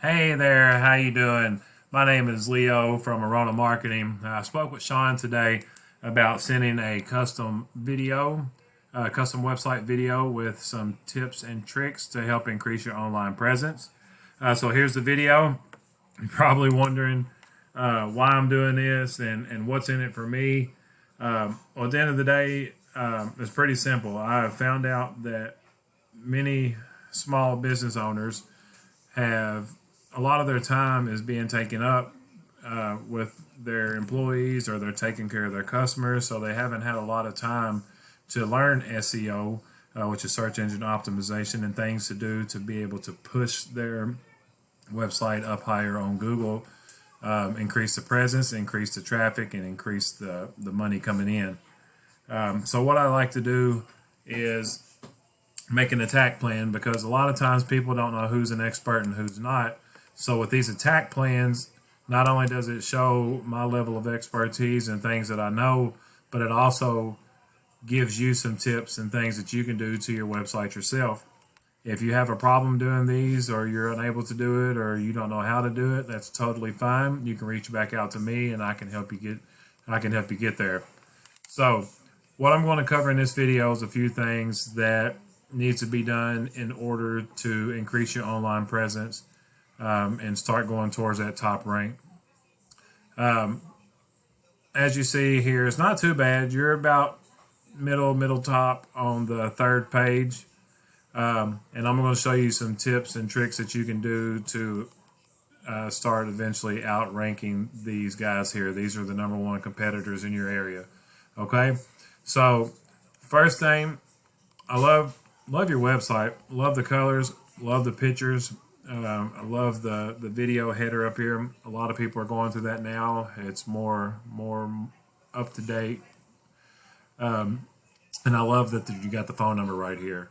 Hey there, how you doing? My name is Leo from Arona Marketing. I spoke with Sean today about sending a custom website video with some tips and tricks to help increase your online presence. So here's the video. You're probably wondering why I'm doing this and what's in it for me. Well, at the end of the day, it's pretty simple. I have found out that many small business owners have a lot of their time is being taken up with their employees, or they're taking care of their customers, so they haven't had a lot of time to learn SEO, which is search engine optimization, and things to do to be able to push their website up higher on Google, increase the presence, increase the traffic, and increase the money coming in. So what I like to do is make an attack plan, because a lot of times people don't know who's an expert and who's not. So with these attack plans, not only does it show my level of expertise and things that I know, but it also gives you some tips and things that you can do to your website yourself. If you have a problem doing these, or you're unable to do it, or you don't know how to do it, that's totally fine. You can reach back out to me and I can help you get there. So what I'm going to cover in this video is a few things that needs to be done in order to increase your online presence, and start going towards that top rank. As you see here, it's not too bad. You're about middle top on the third page. And I'm going to show you some tips and tricks that you can do to start eventually outranking these guys here. These are the number one competitors in your area. Okay, so first thing, I love your website. Love the colors. Love the pictures. I love the video header up here. A lot of people are going through that now. It's more up to date, and I love that you got the phone number right here.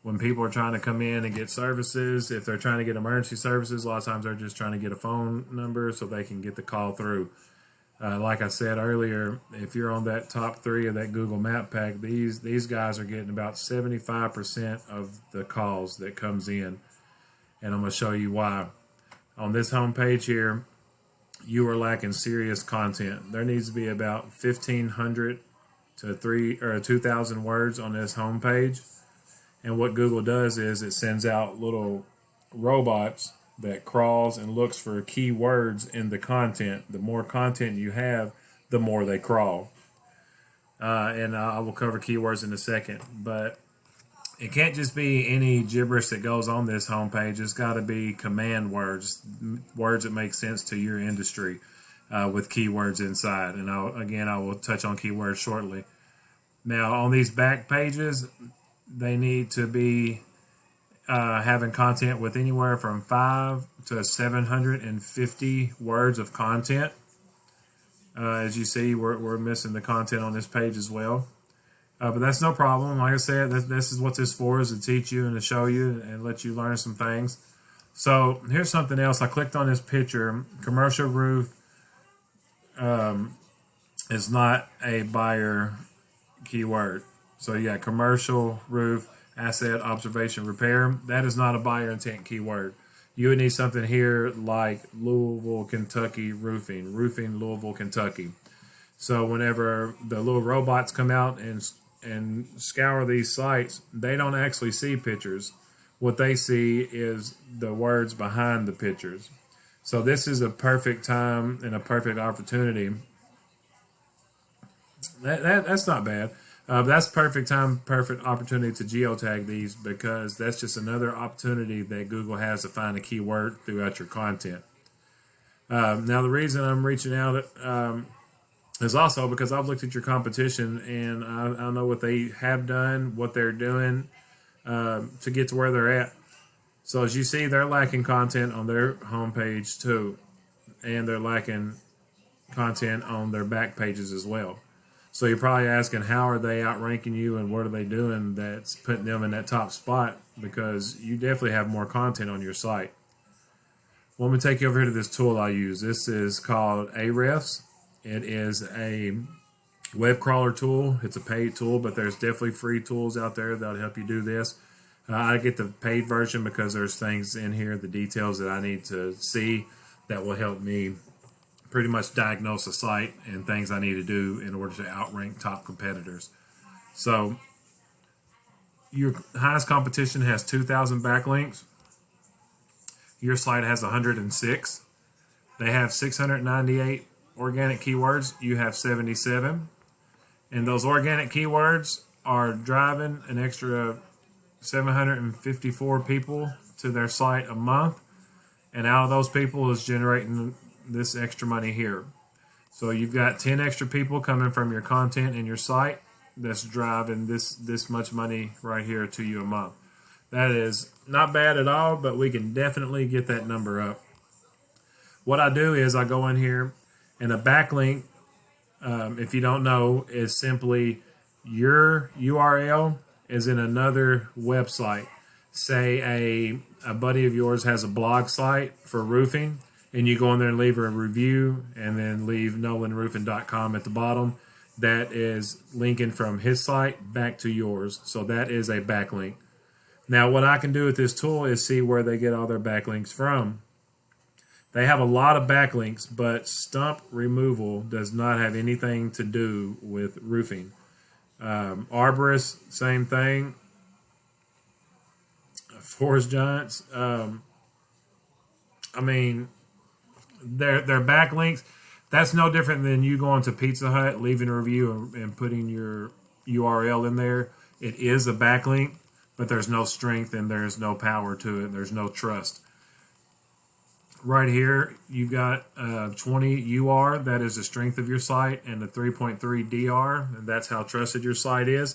When people are trying to come in and get services, if they're trying to get emergency services, a lot of times they're just trying to get a phone number so they can get the call through. Like I said earlier, if you're on that top three of that Google Map Pack, these guys are getting about 75% of the calls that comes in, and I'm going to show you why. On this home page here, you are lacking serious content. There needs to be about 1,500 to 2,000 words on this home page. And what Google does is it sends out little robots that crawls and looks for keywords in the content. The more content you have, the more they crawl. And I will cover keywords in a second. But it can't just be any gibberish that goes on this homepage. It's got to be command words, words that make sense to your industry, with keywords inside. And I will touch on keywords shortly. Now, on these back pages, they need to be having content with anywhere from 5 to 750 words of content. As you see, we're missing the content on this page as well. But that's no problem. Like I said, this is what this for, is to teach you and to show you and let you learn some things. So here's something else. I clicked on this picture. Commercial roof is not a buyer keyword. So you got commercial roof, asset, observation, repair. That is not a buyer intent keyword. You would need something here like Louisville, Kentucky roofing, Louisville, Kentucky. So whenever the little robots come out and scour these sites, they don't actually see pictures. What they see is the words behind the pictures. So this is a perfect time and a perfect opportunity. That's not bad. That's perfect time, perfect opportunity to geotag these, because that's just another opportunity that Google has to find a keyword throughout your content. Now, the reason I'm reaching out is also because I've looked at your competition, and I know what they have done, what they're doing to get to where they're at. So as you see, they're lacking content on their homepage too, and they're lacking content on their back pages as well. So you're probably asking, how are they outranking you, and what are they doing that's putting them in that top spot? Because you definitely have more content on your site. Well, I'm going to take you over here to this tool I use. This is called Ahrefs. It is a web crawler tool. It's a paid tool, but there's definitely free tools out there that'll help you do this. I get the paid version because there's things in here, the details that I need to see that will help me pretty much diagnose a site and things I need to do in order to outrank top competitors. So your highest competition has 2,000 backlinks. Your site has 106. They have 698 organic keywords. You have 77. And those organic keywords are driving an extra 754 people to their site a month. And out of those people is generating this extra money here. So you've got 10 extra people coming from your content and your site that's driving this much money right here to you a month. That is not bad at all, but we can definitely get that number up. What I do is I go in here, and a backlink, if you don't know, is simply your URL is in another website. Say a buddy of yours has a blog site for roofing, and you go in there and leave a review and then leave nolanroofing.com at the bottom. That is linking from his site back to yours. So that is a backlink. Now, what I can do with this tool is see where they get all their backlinks from. They have a lot of backlinks, but stump removal does not have anything to do with roofing. Arborist, same thing. Forest giants. I mean, their backlinks. That's no different than you going to Pizza Hut, leaving a review, and putting your URL in there. It is a backlink, but there's no strength and there's no power to it. There's no trust. Right here, you've got 20 UR, that is the strength of your site, and the 3.3 DR, and that's how trusted your site is.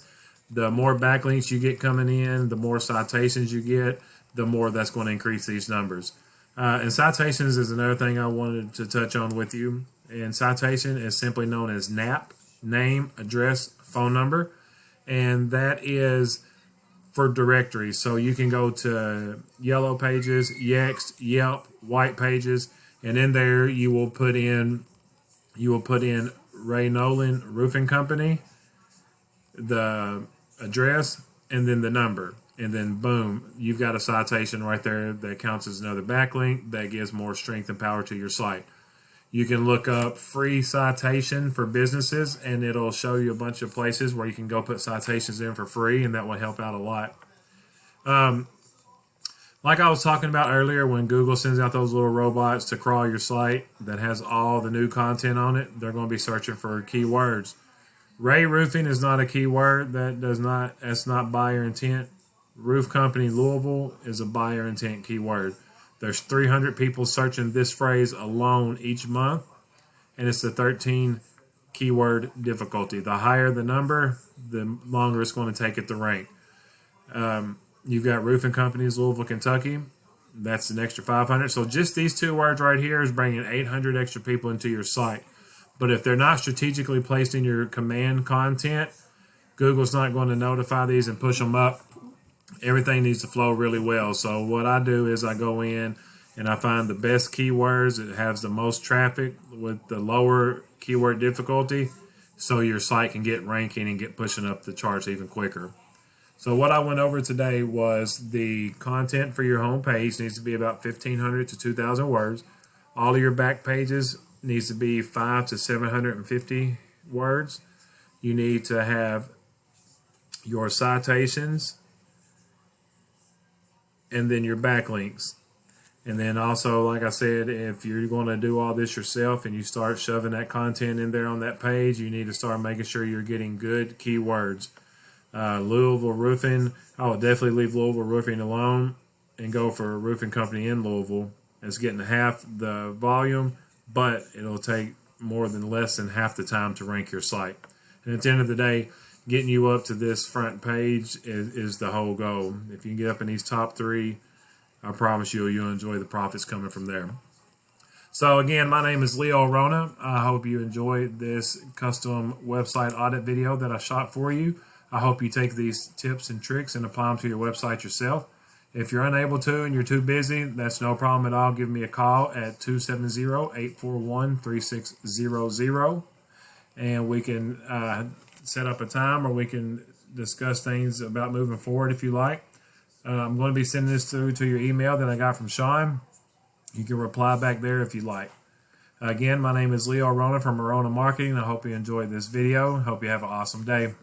The more backlinks you get coming in, the more citations you get, the more that's going to increase these numbers. And citations is another thing I wanted to touch on with you. And citation is simply known as NAP, name, address, phone number, and that is for directories. So you can go to Yellow Pages, Yext, Yelp, White Pages, and in there you will put in Ray Nolan Roofing Company, the address, and then the number, and then boom, you've got a citation right there that counts as another backlink that gives more strength and power to your site. You can look up free citation for businesses, and it'll show you a bunch of places where you can go put citations in for free, and that will help out a lot. Like I was talking about earlier, when Google sends out those little robots to crawl your site that has all the new content on it, they're going to be searching for keywords. Ray Roofing is not a keyword. That's not buyer intent. Roof Company Louisville is a buyer intent keyword. There's 300 people searching this phrase alone each month, and it's the 13 keyword difficulty. The higher the number, the longer it's going to take it to rank. You've got Roofing Companies, Louisville, Kentucky. That's an extra 500. So just these two words right here is bringing 800 extra people into your site. But if they're not strategically placed in your command content, Google's not going to notify these and push them up. Everything needs to flow really well. So what I do is I go in and I find the best keywords that has the most traffic with the lower keyword difficulty, so your site can get ranking and get pushing up the charts even quicker. So what I went over today was the content for your home page needs to be about 1,500 to 2,000 words. All of your back pages needs to be 5 to 750 words. You need to have your citations, and then your backlinks. And then also, like I said, if you're going to do all this yourself and you start shoving that content in there on that page, you need to start making sure you're getting good keywords. Louisville Roofing, I would definitely leave Louisville Roofing alone and go for a roofing company in Louisville. It's getting half the volume, but it'll take less than half the time to rank your site. And at the end of the day, getting you up to this front page is the whole goal. If you can get up in these top three, I promise you'll enjoy the profits coming from there. So again, my name is Leo Rona. I hope you enjoyed this custom website audit video that I shot for you. I hope you take these tips and tricks and apply them to your website yourself. If you're unable to and you're too busy, that's no problem at all. Give me a call at 270-841-3600, and we can set up a time, or we can discuss things about moving forward if you like. I'm going to be sending this through to your email that I got from Sean. You can reply back there if you like. Again, my name is Leo Rona from Rona Marketing. I hope you enjoyed this video. Hope you have an awesome day.